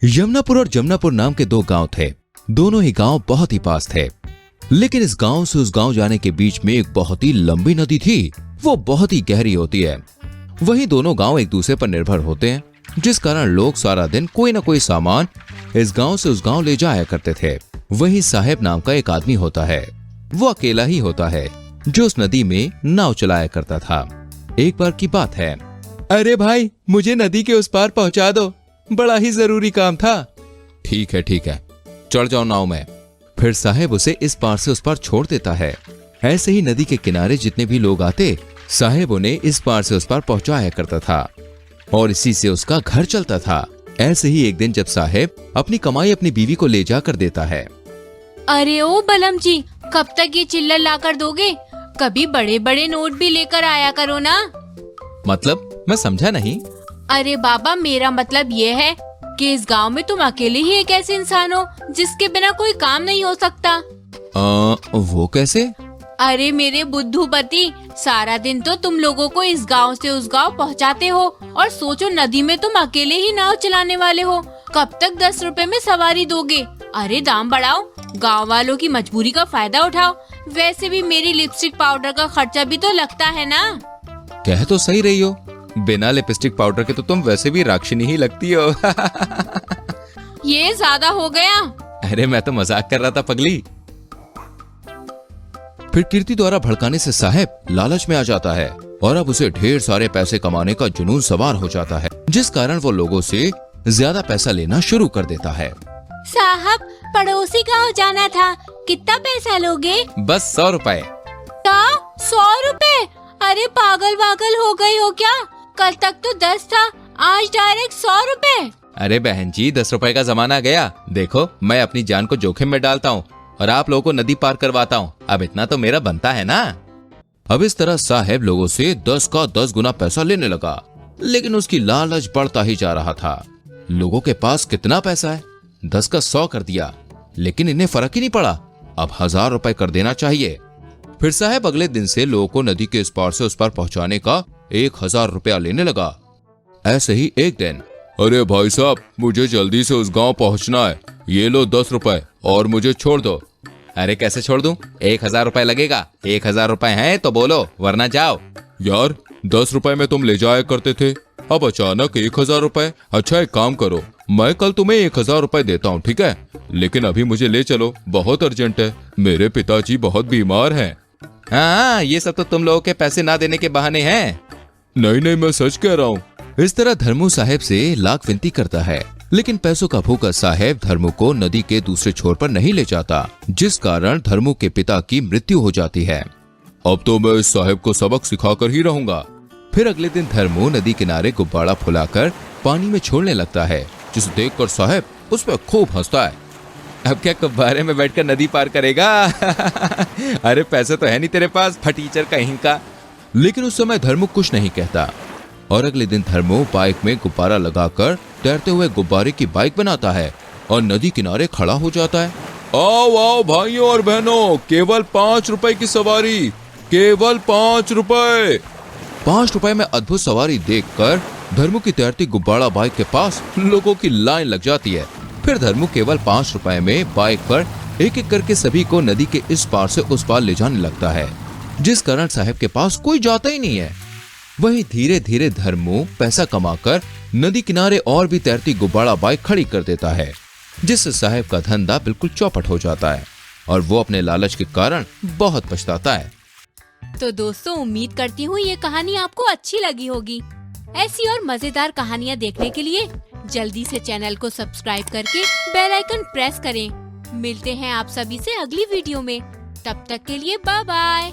यमुनापुर और जमुनापुर नाम के दो गांव थे। दोनों ही गांव बहुत ही पास थे, लेकिन इस गांव से उस गांव जाने के बीच में एक बहुत ही लंबी नदी थी। वो बहुत ही गहरी होती है। वहीं दोनों गांव एक दूसरे पर निर्भर होते हैं, जिस कारण लोग सारा दिन कोई न कोई सामान इस गांव से उस गांव ले जाया करते थे। वहीं साहेब नाम का एक आदमी होता है। वो अकेला ही होता है जो उस नदी में नाव चलाया करता था। एक बार की बात है। अरे भाई, मुझे नदी के उस पार पहुंचा दो, बड़ा ही जरूरी काम था। ठीक है, चढ़ जाओ नाव में। फिर साहेब उसे इस पार से उस पार छोड़ देता है। ऐसे ही नदी के किनारे जितने भी लोग आते, साहेब उन्हें इस पार से उस पार पहुंचाया करता था और इसी से उसका घर चलता था। ऐसे ही एक दिन जब साहेब अपनी कमाई अपनी बीवी को ले जाकर देता है। अरे ओ बलम जी, कब तक ये चिल्लर लाकर दोगे? कभी बड़े बड़े नोट भी लेकर आया करो ना। मतलब, मैं समझा नहीं। अरे बाबा, मेरा मतलब ये है कि इस गांव में तुम अकेले ही एक ऐसे इंसान हो जिसके बिना कोई काम नहीं हो सकता। वो कैसे? अरे मेरे बुद्धू पति, सारा दिन तो तुम लोगों को इस गांव से उस गांव पहुंचाते हो और सोचो नदी में तुम अकेले ही नाव चलाने वाले हो। कब तक 10 रुपए में सवारी दोगे? अरे दाम बढ़ाओ, गांव वालों की मजबूरी का फायदा उठाओ। वैसे भी मेरी लिपस्टिक पाउडर का खर्चा भी तो लगता है ना। कह तो सही रही हो, बिना लिपस्टिक पाउडर के तो तुम वैसे भी राक्षिणी ही लगती हो। ये ज्यादा हो गया। अरे मैं तो मजाक कर रहा था पगली। फिर कीर्ति द्वारा भड़काने से साहेब लालच में आ जाता है और अब उसे ढेर सारे पैसे कमाने का जुनून सवार हो जाता है, जिस कारण वो लोगों से ज्यादा पैसा लेना शुरू कर देता है। साहब, पड़ोसी गांव जाना था, कितना पैसा लोगे? बस 100 रुपए। 100 रुपए? अरे पागल वागल हो गई हो क्या? कल तक तो 10 था, आज डायरेक्ट 100 रुपए। अरे बहन जी, 10 रुपए का जमाना गया। देखो, मैं अपनी जान को जोखिम में डालता हूँ और आप लोगों को नदी पार करवाता हूँ। अब इतना तो मेरा बनता है ना। अब इस तरह साहेब लोगों से 10 का 10 गुना पैसा लेने लगा, लेकिन उसकी लालच बढ़ता ही जा रहा था। लोगों के पास कितना पैसा है? 10 का 100 कर दिया, लेकिन इन्हें फर्क ही नहीं पड़ा। अब 1000 रुपए कर देना चाहिए। फिर साहेब अगले दिन से लोगों को नदी के इस पार से उस पार पहुंचाने का 1000 रुपया लेने लगा। ऐसे ही एक दिन, अरे भाई साहब, मुझे जल्दी से उस गांव पहुंचना है, ये लो 10 रुपए और मुझे छोड़ दो। अरे कैसे छोड़ दूं? 1000 रुपए लगेगा। 1000 रुपए हैं तो बोलो, वरना जाओ। यार, 10 रुपए में तुम ले जाया करते थे, अब अचानक 1000 रुपए। अच्छा, एक काम करो, मैं कल तुम्हें 1000 रुपए देता हूँ, ठीक है? लेकिन अभी मुझे ले चलो, बहुत अर्जेंट है। मेरे पिताजी बहुत बीमार हैं। हाँ, ये सब तो तुम लोगों के पैसे ना देने के बहाने हैं। नहीं, मैं सच कह रहा हूँ। इस तरह धर्मू साहेब से लाख विनती करता है, लेकिन पैसों का भूखा साहेब धर्मू को नदी के दूसरे छोर पर नहीं ले जाता, जिस कारण धर्मू के पिता की मृत्यु हो जाती है। अब तो मैं इस साहेब को सबक सिखाकर ही रहूंगा। फिर अगले दिन धर्मू नदी किनारे गुब्बारा फुलाकर पानी में छोड़ने लगता है, जिसे देखकर साहेब उस पर खूब हंसता है। अब क्या गुब्बारे में बैठकर नदी पार करेगा? अरे पैसे तो है नहीं तेरे पास, फटीचर कहीं का। लेकिन उस समय धर्मू कुछ नहीं कहता और अगले दिन धर्मू बाइक में गुब्बारा लगाकर तैरते हुए गुब्बारे की बाइक बनाता है और नदी किनारे खड़ा हो जाता है। आओ आओ भाइयों और बहनों, केवल 5 रुपए की सवारी, केवल 5 रुपए। 5 रुपए में अद्भुत सवारी देखकर धर्मू की तैरती गुब्बारा बाइक के पास लोगों की लाइन लग जाती है। फिर धर्मू केवल 5 रुपए में बाइक पर एक एक करके सभी को नदी के इस पार से उस पार ले जाने लगता है, जिस कारण साहेब के पास कोई जाता ही नहीं है। वहीं धीरे धीरे धर्मू पैसा कमाकर नदी किनारे और भी तैरती गुब्बारा बाइक खड़ी कर देता है, जिससे साहेब का धंधा बिल्कुल चौपट हो जाता है और वो अपने लालच के कारण बहुत पछताता है। तो दोस्तों, उम्मीद करती हूँ ये कहानी आपको अच्छी लगी होगी। ऐसी और मजेदार कहानियाँ देखने के लिए जल्दी से चैनल को सब्सक्राइब करके बेल आइकन प्रेस करें। मिलते हैं आप सभी से अगली वीडियो में। तब तक के लिए बाय बाय।